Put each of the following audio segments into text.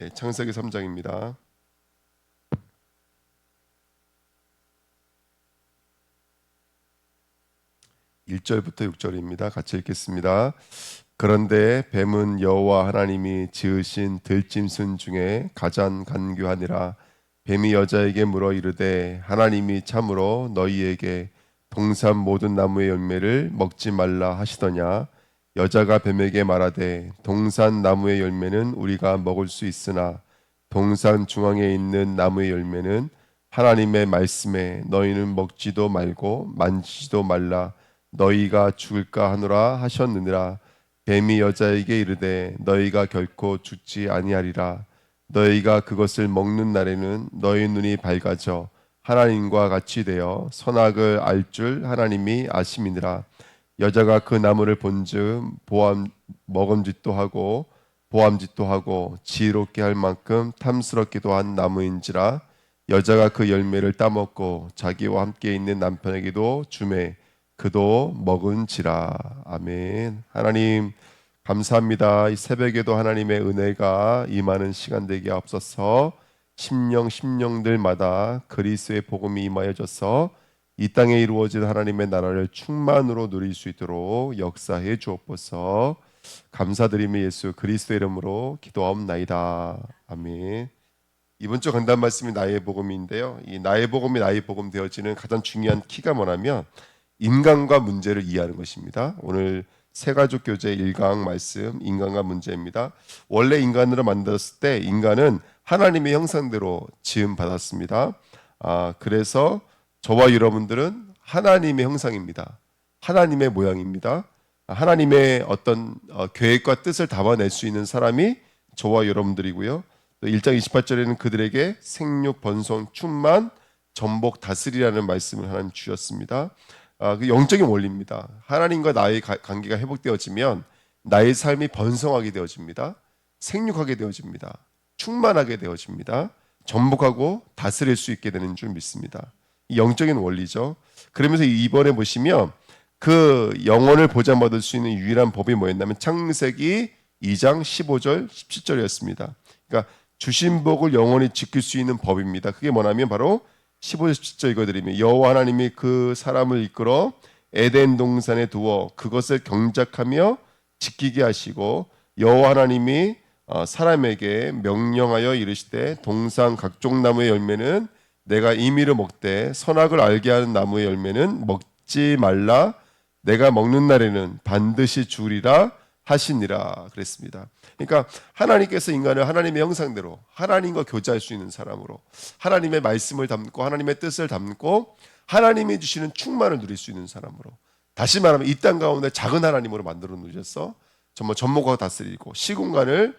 창세기 3장입니다. 1절부터 6절입니다. 같이 읽겠습니다. 그런데 뱀은 여호와 하나님이 지으신 들짐승 중에 가장 간교하니라. 뱀이 여자에게 물어 이르되 하나님이 참으로 너희에게 동산 모든 나무의 열매를 먹지 말라 하시더냐. 여자가 뱀에게 말하되 동산 나무의 열매는 우리가 먹을 수 있으나 동산 중앙에 있는 나무의 열매는 하나님의 말씀에 너희는 먹지도 말고 만지지도 말라 너희가 죽을까 하노라 하셨느니라. 뱀이 여자에게 이르되 너희가 결코 죽지 아니하리라. 너희가 그것을 먹는 날에는 너희 눈이 밝아져 하나님과 같이 되어 선악을 알 줄 하나님이 아심이니라. 여자가 그 나무를 본즉 먹음짓도 하고 보암짓도 하고 지혜롭게 할 만큼 탐스럽기도 한 나무인지라. 여자가 그 열매를 따먹고 자기와 함께 있는 남편에게도 주매 그도 먹은지라. 아멘. 하나님 감사합니다. 이 새벽에도 하나님의 은혜가 임하는 시간 되게 앞서서 심령들마다 그리스도의 복음이 임하여져서 이 땅에 이루어진 하나님의 나라를 충만으로 누릴 수 있도록 역사해 주옵소서. 감사드리며 예수 그리스도의 이름으로 기도하옵나이다. 아멘. 이번 주 강단 말씀이 나의 복음인데요. 이 나의 복음이 나의 복음 되어지는 가장 중요한 키가 뭐냐면 인간과 문제를 이해하는 것입니다. 오늘 새가족 교제 1강 말씀 인간과 문제입니다. 원래 인간으로 만들었을 때 인간은 하나님의 형상대로 지음 받았습니다. 그래서 저와 여러분들은 하나님의 형상입니다. 하나님의 모양입니다. 하나님의 어떤 계획과 뜻을 담아낼 수 있는 사람이 저와 여러분들이고요. 또 1장 28절에는 그들에게 생육, 번성, 충만, 전복, 다스리라는 말씀을 하나님 주셨습니다. 그 영적인 원리입니다. 하나님과 나의 관계가 회복되어지면 나의 삶이 번성하게 되어집니다. 생육하게 되어집니다. 충만하게 되어집니다. 전복하고 다스릴 수 있게 되는 줄 믿습니다. 이 영적인 원리죠. 그러면서 이번에 보시면 그 영혼을 보장받을 수 있는 유일한 법이 뭐였냐면 창세기 2장 15절 17절이었습니다. 그러니까 주신 복을 영원히 지킬 수 있는 법입니다. 그게 뭐냐면 바로 15절 17절 읽어드리면 여호와 하나님이 그 사람을 이끌어 에덴 동산에 두어 그것을 경작하며 지키게 하시고 여호와 하나님이 사람에게 명령하여 이르시되 동산 각종 나무의 열매는 내가 임의로 먹되 선악을 알게 하는 나무의 열매는 먹지 말라. 내가 먹는 날에는 반드시 죽으리라 하시니라 그랬습니다. 그러니까 하나님께서 인간을 하나님의 형상대로 하나님과 교제할 수 있는 사람으로 하나님의 말씀을 담고 하나님의 뜻을 담고 하나님이 주시는 충만을 누릴 수 있는 사람으로 다시 말하면 이 땅 가운데 작은 하나님으로 만들어 놓으셔서 정말 전복하고 다스리고 시공간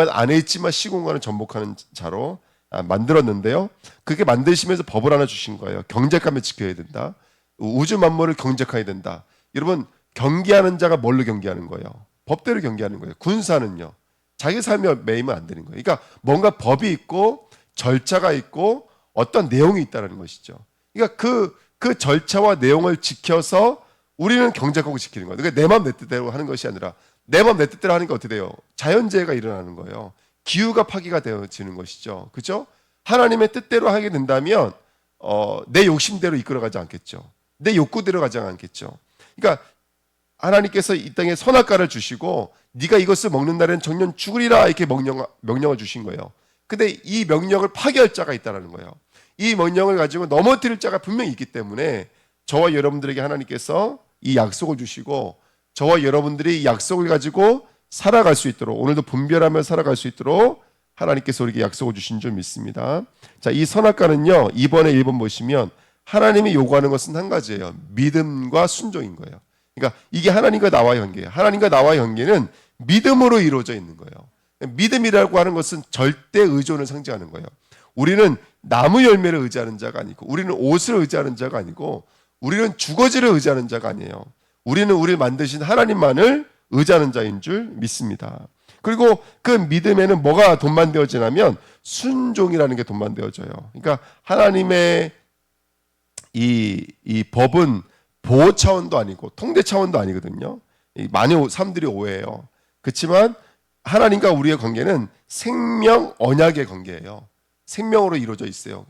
안에 있지만 시공간을 전복하는 자로 만들었는데요. 그게 만드시면서 법을 하나 주신 거예요. 경작하며 지켜야 된다. 우주 만물을 경작해야 된다. 여러분 경계하는 자가 뭘로 경계하는 거예요? 법대로 경계하는 거예요. 군사는요. 자기 삶에 매이면 안 되는 거예요. 그러니까 뭔가 법이 있고 절차가 있고 어떤 내용이 있다는 것이죠. 그러니까 그 절차와 내용을 지켜서 우리는 경작하고 지키는 거예요. 그러니까 내 마음 내 뜻대로 하는 것이 아니라 내 마음 내 뜻대로 하는 게 어떻게 돼요? 자연재해가 일어나는 거예요. 기후가 파괴가 되어지는 것이죠. 그렇죠? 하나님의 뜻대로 하게 된다면 내 욕심대로 이끌어가지 않겠죠. 내 욕구대로 가지 않겠죠. 그러니까 하나님께서 이 땅에 선악과를 주시고 네가 이것을 먹는 날에는 정녕 죽으리라 이렇게 명령을 주신 거예요. 근데 이 명령을 파괴할 자가 있다는 거예요. 이 명령을 가지고 넘어뜨릴 자가 분명히 있기 때문에 저와 여러분들에게 하나님께서 이 약속을 주시고 저와 여러분들이 이 약속을 가지고 살아갈 수 있도록 오늘도 분별하며 살아갈 수 있도록 하나님께서 우리에게 약속을 주신 줄 믿습니다. 자, 이 선악과는요. 이번에 1번 보시면 하나님이 요구하는 것은 한 가지예요. 믿음과 순종인 거예요. 그러니까 이게 하나님과 나와의 관계예요. 하나님과 나와의 관계는 믿음으로 이루어져 있는 거예요. 믿음이라고 하는 것은 절대 의존을 상징하는 거예요. 우리는 나무 열매를 의지하는 자가 아니고 우리는 옷을 의지하는 자가 아니고 우리는 주거지를 의지하는 자가 아니에요. 우리는 우리를 만드신 하나님만을 의지하는 자인 줄 믿습니다. 그리고 그 믿음에는 뭐가 동반되어지냐면 순종이라는 게 동반되어져요. 그러니까 하나님의 이 법은 보호 차원도 아니고 통제 차원도 아니거든요. 많이 사람들이 오해해요. 그렇지만 하나님과 우리의 관계는 생명 언약의 관계예요. 생명으로 이루어져 있어요.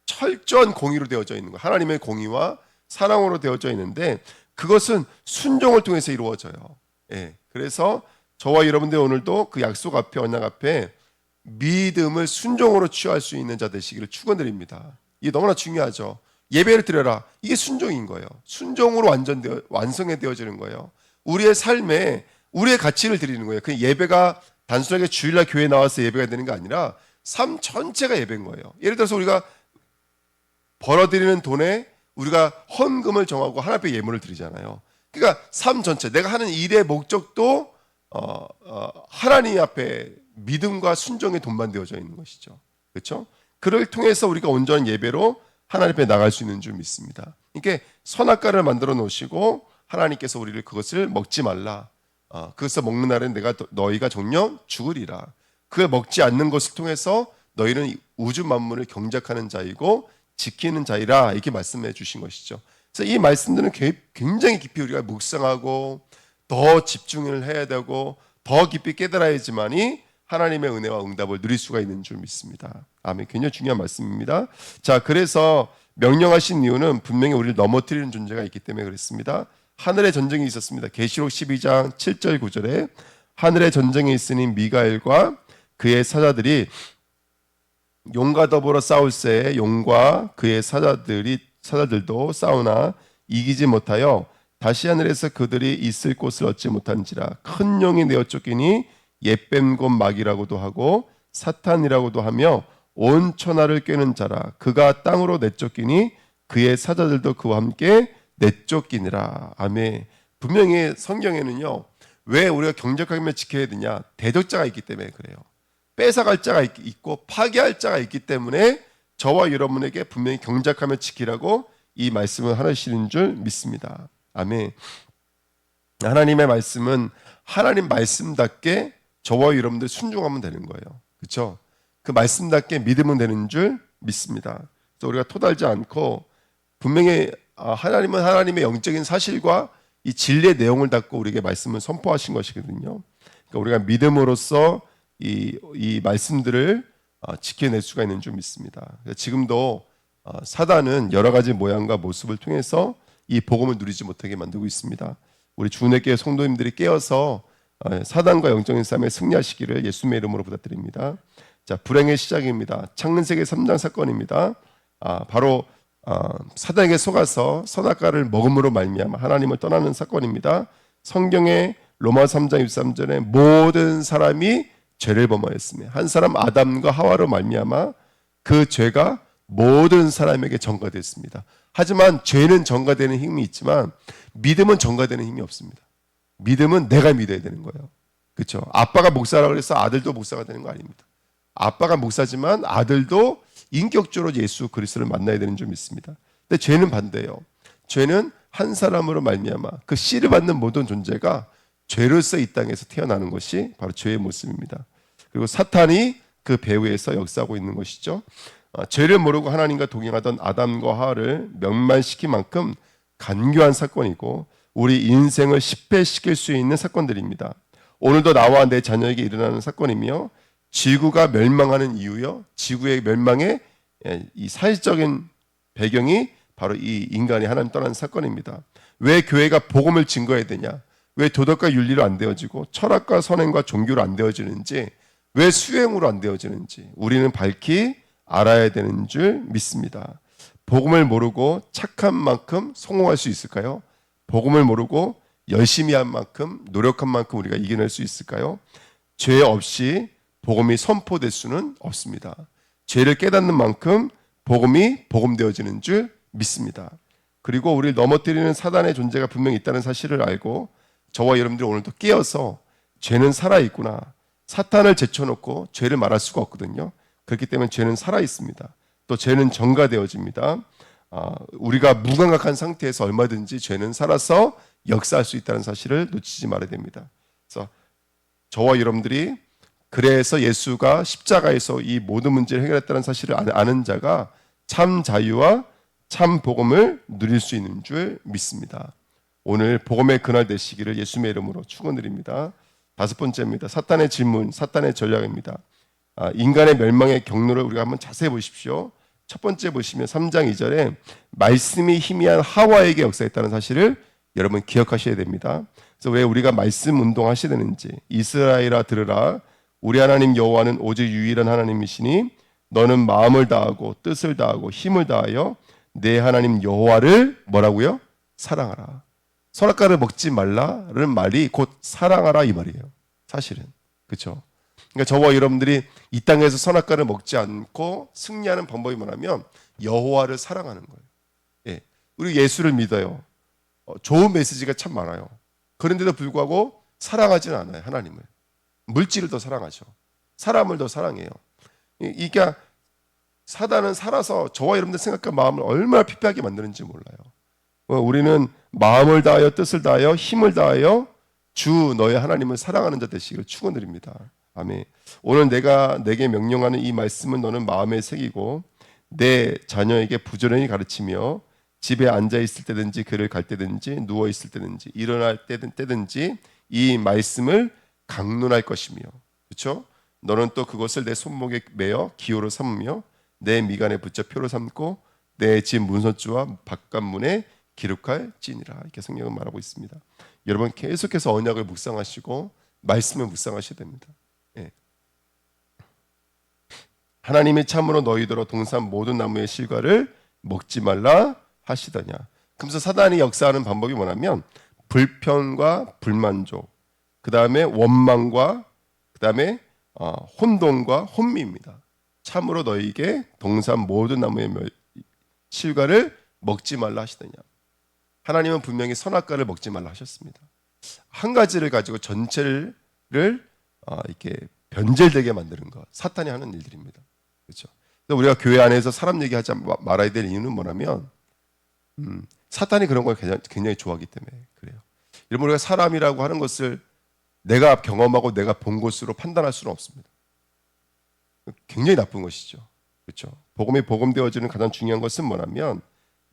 철저한 공의로 되어져 있는 거. 하나님의 공의와 사랑으로 되어져 있는데 그것은 순종을 통해서 이루어져요. 예. 그래서 저와 여러분들 오늘도 그 약속 앞에 언약 앞에 믿음을 순종으로 취할 수 있는 자 되시기를 축원드립니다. 이게 너무나 중요하죠. 예배를 드려라. 이게 순종인 거예요. 순종으로 완성이 되어지는 거예요. 우리의 삶에 우리의 가치를 드리는 거예요. 그 예배가 단순하게 주일날 교회에 나와서 예배가 되는 게 아니라 삶 전체가 예배인 거예요. 예를 들어서 우리가 벌어들이는 돈에 우리가 헌금을 정하고 하나님 앞에 예물을 드리잖아요. 그러니까 삶 전체 내가 하는 일의 목적도 하나님 앞에 믿음과 순종의 돈만 되어져 있는 것이죠. 그렇죠? 그를 통해서 우리가 온전한 예배로 하나님 앞에 나갈 수 있는 줄 믿습니다. 이게 선악과를 만들어 놓으시고 하나님께서 우리를 그것을 먹지 말라. 그것을 먹는 날은 너희가 정녕 죽으리라. 그걸 먹지 않는 것을 통해서 너희는 우주 만물을 경작하는 자이고 지키는 자이라 이렇게 말씀해 주신 것이죠. 그래서 이 말씀들은 굉장히 깊이 우리가 묵상하고 더 집중을 해야 되고 더 깊이 깨달아야지만이 하나님의 은혜와 응답을 누릴 수가 있는 줄 믿습니다. 아멘. 굉장히 중요한 말씀입니다. 자, 그래서 명령하신 이유는 분명히 우리를 넘어뜨리는 존재가 있기 때문에 그렇습니다. 하늘의 전쟁이 있었습니다. 계시록 12장 7절 9절에 하늘의 전쟁이 있으니 미가엘과 그의 사자들이 용과 더불어 싸울새 용과 그의 사자들도 싸우나 이기지 못하여 다시 하늘에서 그들이 있을 곳을 얻지 못한지라. 큰 용이 내어 쫓기니 옛뱀곧 마귀라고도 하고 사탄이라고도 하며 온 천하를 꿰는 자라. 그가 땅으로 내쫓기니 그의 사자들도 그와 함께 내쫓기니라. 아멘. 분명히 성경에는요, 왜 우리가 경작하며 지켜야 되냐? 대적자가 있기 때문에 그래요. 뺏어갈 자가 있고 파괴할 자가 있기 때문에 저와 여러분에게 분명히 경작하며 지키라고 이 말씀을 하시는 줄 믿습니다. 아멘. 하나님의 말씀은 하나님 말씀답게 저와 여러분들 순종하면 되는 거예요. 그렇죠? 그 말씀답게 믿으면 되는 줄 믿습니다. 그래서 우리가 토달지 않고 분명히 하나님은 하나님의 영적인 사실과 이 진리의 내용을 닫고 우리에게 말씀을 선포하신 것이거든요. 그러니까 우리가 믿음으로써 이 말씀들을 지켜낼 수가 있는 줄 믿습니다. 지금도 사단은 여러 가지 모양과 모습을 통해서 이 복음을 누리지 못하게 만들고 있습니다. 우리 주은혜교회 성도님들이 깨어서 사단과 영적인 싸움에 승리하시기를 예수님의 이름으로 부탁드립니다. 자, 불행의 시작입니다. 창세기 3장 사건입니다. 바로 사단에게 속아서 선악과를 먹음으로 말미암아 하나님을 떠나는 사건입니다. 성경의 로마 3장 23절에 모든 사람이 죄를 범하였으며 한 사람 아담과 하와로 말미암아 그 죄가 모든 사람에게 전가됐습니다. 하지만 죄는 전가되는 힘이 있지만 믿음은 전가되는 힘이 없습니다. 믿음은 내가 믿어야 되는 거예요. 그렇죠? 아빠가 목사라고 해서 아들도 목사가 되는 거 아닙니다. 아빠가 목사지만 아들도 인격적으로 예수 그리스도를 만나야 되는 줄 믿습니다. 근데 죄는 반대예요. 죄는 한 사람으로 말미암아 그 씨를 받는 모든 존재가 죄로서 이 땅에서 태어나는 것이 바로 죄의 모습입니다. 그리고 사탄이 그 배후에서 역사하고 있는 것이죠. 죄를 모르고 하나님과 동행하던 아담과 하와를 멸망시킨 만큼 간교한 사건이고 우리 인생을 실패시킬 수 있는 사건들입니다. 오늘도 나와 내 자녀에게 일어나는 사건이며 지구가 멸망하는 이유요. 지구의 멸망의 이 사실적인 배경이 바로 이 인간이 하나님 떠나는 사건입니다. 왜 교회가 복음을 증거해야 되냐? 왜 도덕과 윤리로 안 되어지고 철학과 선행과 종교로 안 되어지는지, 왜 수행으로 안 되어지는지 우리는 밝히 알아야 되는 줄 믿습니다. 복음을 모르고 착한 만큼 성공할 수 있을까요? 복음을 모르고 열심히 한 만큼 노력한 만큼 우리가 이겨낼 수 있을까요? 죄 없이 복음이 선포될 수는 없습니다. 죄를 깨닫는 만큼 복음이 복음되어지는 줄 믿습니다. 그리고 우리를 넘어뜨리는 사단의 존재가 분명히 있다는 사실을 알고 저와 여러분들이 오늘도 깨어서 죄는 살아있구나. 사탄을 제쳐놓고 죄를 말할 수가 없거든요. 그렇기 때문에 죄는 살아있습니다. 또 죄는 전가되어집니다. 우리가 무감각한 상태에서 얼마든지 죄는 살아서 역사할 수 있다는 사실을 놓치지 말아야 됩니다. 그래서 저와 여러분들이 그래서 예수가 십자가에서 이 모든 문제를 해결했다는 사실을 아는 자가 참 자유와 참 복음을 누릴 수 있는 줄 믿습니다. 오늘 복음의 그날 되시기를 예수님의 이름으로 축원드립니다. 5번째입니다. 사탄의 질문, 사탄의 전략입니다. 인간의 멸망의 경로를 우리가 한번 자세히 보십시오. 첫 번째 보시면 3장 2절에 말씀이 희미한 하와에게 역사했다는 사실을 여러분 기억하셔야 됩니다. 그래서 왜 우리가 말씀 운동하셔야 되는지, 이스라엘아 들으라, 우리 하나님 여호와는 오직 유일한 하나님이시니 너는 마음을 다하고 뜻을 다하고 힘을 다하여 내 하나님 여호와를 뭐라고요? 사랑하라. 선악과를 먹지 말라는 말이 곧 사랑하라 이 말이에요. 사실은. 그렇죠? 그러니까 저와 여러분들이 이 땅에서 선악과를 먹지 않고 승리하는 방법이 뭐냐면 여호와를 사랑하는 거예요. 예. 우리 예수를 믿어요. 좋은 메시지가 참 많아요. 그런데도 불구하고 사랑하지는 않아요. 하나님을. 물질을 더 사랑하죠. 사람을 더 사랑해요. 이게 사단은 살아서 저와 여러분들 생각과 마음을 얼마나 피폐하게 만드는지 몰라요. 우리는 마음을 다하여 뜻을 다하여 힘을 다하여 주 너의 하나님을 사랑하는 자 되시기를 축원드립니다. 아멘. 오늘 내가 내게 명령하는 이 말씀은 너는 마음에 새기고 내 자녀에게 부지런히 가르치며 집에 앉아 있을 때든지 길을 갈 때든지 누워 있을 때든지 일어날 때든지 이 말씀을 강론할 것이며, 그렇죠? 너는 또 그것을 내 손목에 매어 기호로 삼으며 내 미간에 붙여 표로 삼고 내 집 문서주와 바깥문에 기록할지니라. 이렇게 성경은 말하고 있습니다. 여러분 계속해서 언약을 묵상하시고 말씀을 묵상하셔야 됩니다. 예. 하나님이 참으로 너희더러 동산 모든 나무의 실과를 먹지 말라 하시더냐. 그러면서 사단이 역사하는 방법이 뭐냐면 불평과 불만족, 그 다음에 원망과 그 다음에 혼돈과 혼미입니다. 참으로 너희에게 동산 모든 나무의 실과를 먹지 말라 하시더냐. 하나님은 분명히 선악과를 먹지 말라 하셨습니다. 한 가지를 가지고 전체를 이렇게 변절되게 만드는 것, 사탄이 하는 일들입니다. 그렇죠? 그래서 우리가 교회 안에서 사람 얘기하지 말아야 될 이유는 뭐냐면 사탄이 그런 걸 굉장히 좋아하기 때문에 그래요. 여러분 우리가 사람이라고 하는 것을 내가 경험하고 내가 본 것으로 판단할 수는 없습니다. 굉장히 나쁜 것이죠. 그렇죠? 복음이 복음되어지는 가장 중요한 것은 뭐냐면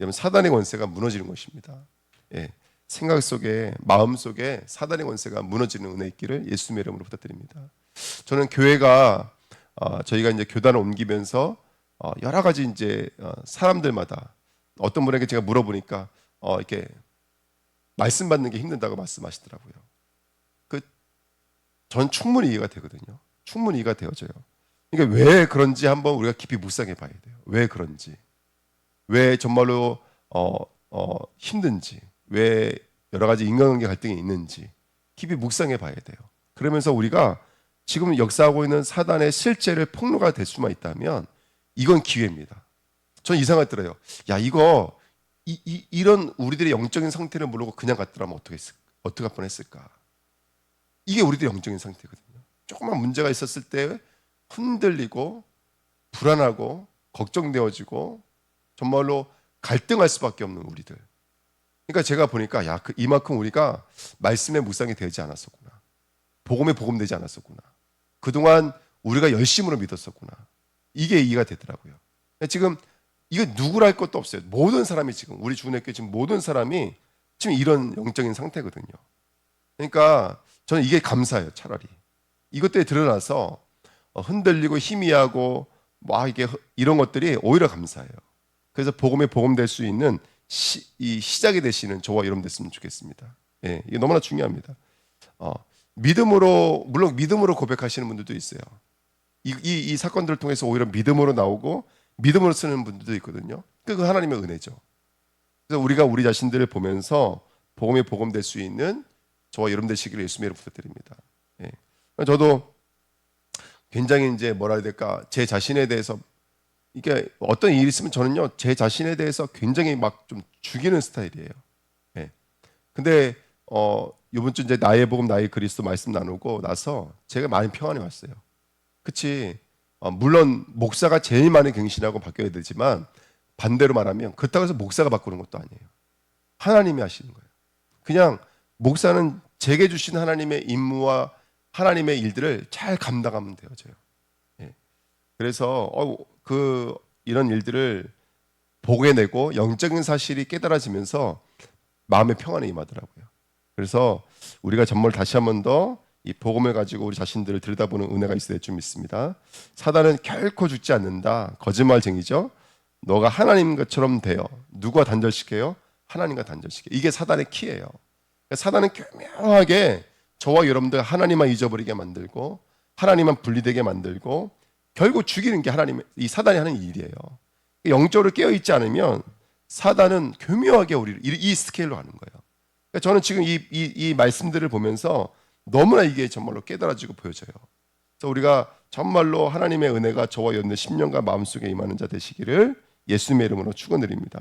여러분 사단의 권세가 무너지는 것입니다. 예. 생각 속에 마음 속에 사단의 권세가 무너지는 은혜 있기를 예수님의 이름으로 부탁드립니다. 저는 교회가 저희가 이제 교단을 옮기면서 여러 가지 이제 사람들마다 어떤 분에게 제가 물어보니까 이렇게 말씀 받는 게 힘든다고 말씀하시더라고요. 전 충분히 이해가 되거든요. 충분히 이해가 되어져요. 그러니까 왜 그런지 한번 우리가 깊이 묵상해 봐야 돼요. 왜 그런지, 왜 정말로 힘든지, 왜 여러 가지 인간관계 갈등이 있는지 깊이 묵상해 봐야 돼요. 그러면서 우리가 지금 역사하고 있는 사단의 실제를 폭로가 될 수만 있다면 이건 기회입니다. 저는 이 생각이 들어요. 야 이거 이런 우리들의 영적인 상태를 모르고 그냥 갔더라면 어떻게 할 뻔했을까? 이게 우리들의 영적인 상태거든요. 조그만 문제가 있었을 때 흔들리고 불안하고 걱정되어지고 정말로 갈등할 수밖에 없는 우리들. 그러니까 제가 보니까 이만큼 우리가 말씀의 묵상이 되지 않았었구나. 복음에 복음되지 않았었구나. 그동안 우리가 열심으로 믿었었구나. 이게 이해가 되더라고요. 지금 이거 누구라 할 것도 없어요. 모든 사람이 지금 우리 주은혜교회 지금 모든 사람이 지금 이런 영적인 상태거든요. 그러니까 저는 이게 감사해요. 차라리 이것 때문에 드러나서 흔들리고 희미하고 이게 이런 것들이 오히려 감사해요. 그래서 복음에 복음될 수 있는 이 시작이 되시는 저와 여러분 됐으면 좋겠습니다. 예, 이게 너무나 중요합니다. 믿음으로 물론 믿음으로 고백하시는 분들도 있어요. 이 사건들을 통해서 오히려 믿음으로 나오고 믿음으로 쓰는 분들도 있거든요. 그 하나님의 은혜죠. 그래서 우리가 우리 자신들을 보면서 복음에 복음될 수 있는 저와 여러분 되시기를 예수님의 이름으로 부탁드립니다. 예. 저도 굉장히 이제 뭐라 해야 될까 제 자신에 대해서 이게 어떤 일이 있으면 저는요 제 자신에 대해서 굉장히 막 좀 죽이는 스타일이에요. 예. 근데 이번 주 이제 나의 복음 나의 그리스도 말씀 나누고 나서 제가 많이 평안해 왔어요. 그치? 물론 목사가 제일 많이 갱신하고 바뀌어야 되지만 반대로 말하면 그렇다고 해서 목사가 바꾸는 것도 아니에요. 하나님이 하시는 거예요. 그냥 목사는 제게 주신 하나님의 임무와 하나님의 일들을 잘 감당하면 되어져요. 예. 그래서 이런 일들을 보게 되고 영적인 사실이 깨달아지면서 마음의 평안이 임하더라고요. 그래서 우리가 정말 다시 한 번 더 이 복음을 가지고 우리 자신들을 들여다보는 은혜가 있어야 될 줄 믿습니다. 사단은 결코 죽지 않는다. 거짓말쟁이죠. 너가 하나님 것처럼 되어. 누가 단절시켜요? 하나님과 단절시켜. 이게 사단의 키예요. 사단은 교묘하게 저와 여러분들 하나님만 잊어버리게 만들고 하나님만 분리되게 만들고 결국 죽이는 게 이 사단이 하는 일이에요. 영적으로 깨어있지 않으면 사단은 교묘하게 우리를 이 스케일로 하는 거예요. 그러니까 저는 지금 이 말씀들을 보면서 너무나 이게 정말로 깨달아지고 보여져요. 그래서 우리가 정말로 하나님의 은혜가 저와 여러분의 심령과 마음속에 임하는 자 되시기를 예수님의 이름으로 축원드립니다.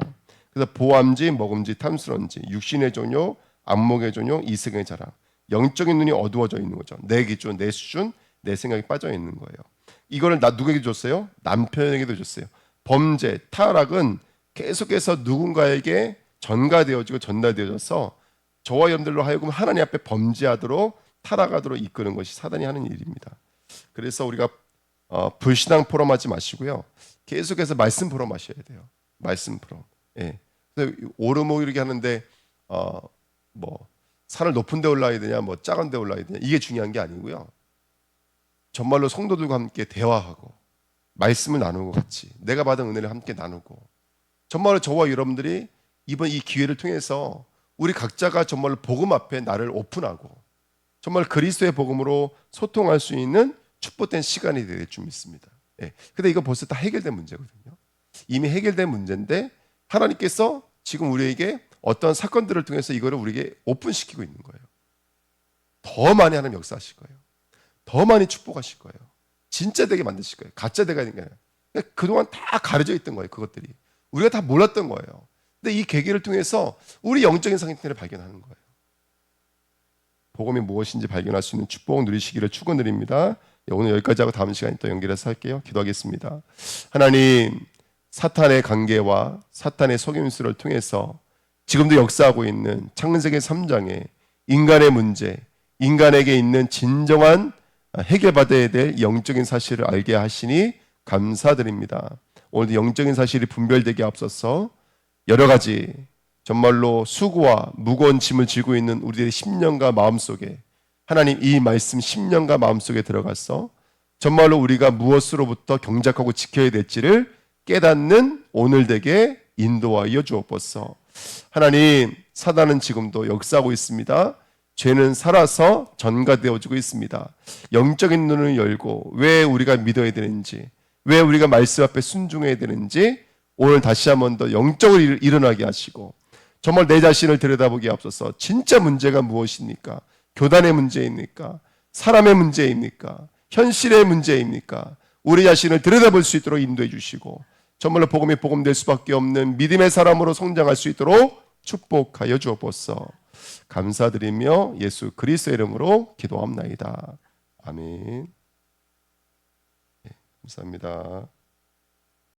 그래서 보암지, 먹음지, 탐스런지, 육신의 종교, 안목의 종교, 이성의 자랑, 영적인 눈이 어두워져 있는 거죠. 내 기준, 내 수준, 내 생각이 빠져 있는 거예요. 이거를 누구에게 줬어요? 남편에게도 줬어요. 범죄, 타락은 계속해서 누군가에게 전가되어지고 전달되어져서 저와 여러분들로 하여금 하나님 앞에 범죄하도록 타락하도록 이끄는 것이 사단이 하는 일입니다. 그래서 우리가 불신앙 포럼하지 마시고요. 계속해서 말씀 포럼하셔야 돼요. 말씀 포럼. 예. 그래서 오르막이렇게 하는데 뭐 산을 높은 데 올라야 되냐, 뭐 작은 데 올라야 되냐 이게 중요한 게 아니고요. 정말로 성도들과 함께 대화하고 말씀을 나누고 같이 내가 받은 은혜를 함께 나누고 정말로 저와 여러분들이 이번 이 기회를 통해서 우리 각자가 정말로 복음 앞에 나를 오픈하고 정말 그리스도의 복음으로 소통할 수 있는 축복된 시간이 될 줄 믿습니다. 예. 근데 이거 벌써 다 해결된 문제거든요. 이미 해결된 문제인데 하나님께서 지금 우리에게 어떤 사건들을 통해서 이거를 우리에게 오픈시키고 있는 거예요. 더 많이 하나님 역사하실 거예요. 더 많이 축복하실 거예요. 진짜 되게 만드실 거예요. 가짜 되게 하는 게 아니라 그동안 다 가려져 있던 거예요. 그것들이 우리가 다 몰랐던 거예요. 근데 이 계기를 통해서 우리 영적인 상태를 발견하는 거예요. 복음이 무엇인지 발견할 수 있는 축복 누리시기를 축원드립니다. 오늘 여기까지 하고 다음 시간에 또 연결해서 할게요. 기도하겠습니다. 하나님, 사탄의 관계와 사탄의 속임수를 통해서 지금도 역사하고 있는 창세기 3장의 인간의 문제, 인간에게 있는 진정한 해결받아야 될 영적인 사실을 알게 하시니 감사드립니다. 오늘도 영적인 사실이 분별되게 앞서서 여러 가지 정말로 수고와 무거운 짐을 지고 있는 우리들의 심령과 마음속에 하나님 이 말씀 심령과 마음속에 들어가서 정말로 우리가 무엇으로부터 경작하고 지켜야 될지를 깨닫는 오늘 되게 인도하여 주옵소서. 하나님, 사단은 지금도 역사하고 있습니다. 죄는 살아서 전가되어지고 있습니다. 영적인 눈을 열고 왜 우리가 믿어야 되는지, 왜 우리가 말씀 앞에 순종해야 되는지 오늘 다시 한번 더 영적으로 일어나게 하시고 정말 내 자신을 들여다보게 앞서서 진짜 문제가 무엇입니까? 교단의 문제입니까? 사람의 문제입니까? 현실의 문제입니까? 우리 자신을 들여다볼 수 있도록 인도해 주시고 정말로 복음이 복음될 수밖에 없는 믿음의 사람으로 성장할 수 있도록 축복하여 주옵소서. 감사드리며 예수 그리스도의 이름으로 기도합나이다. 아멘. 감사합니다.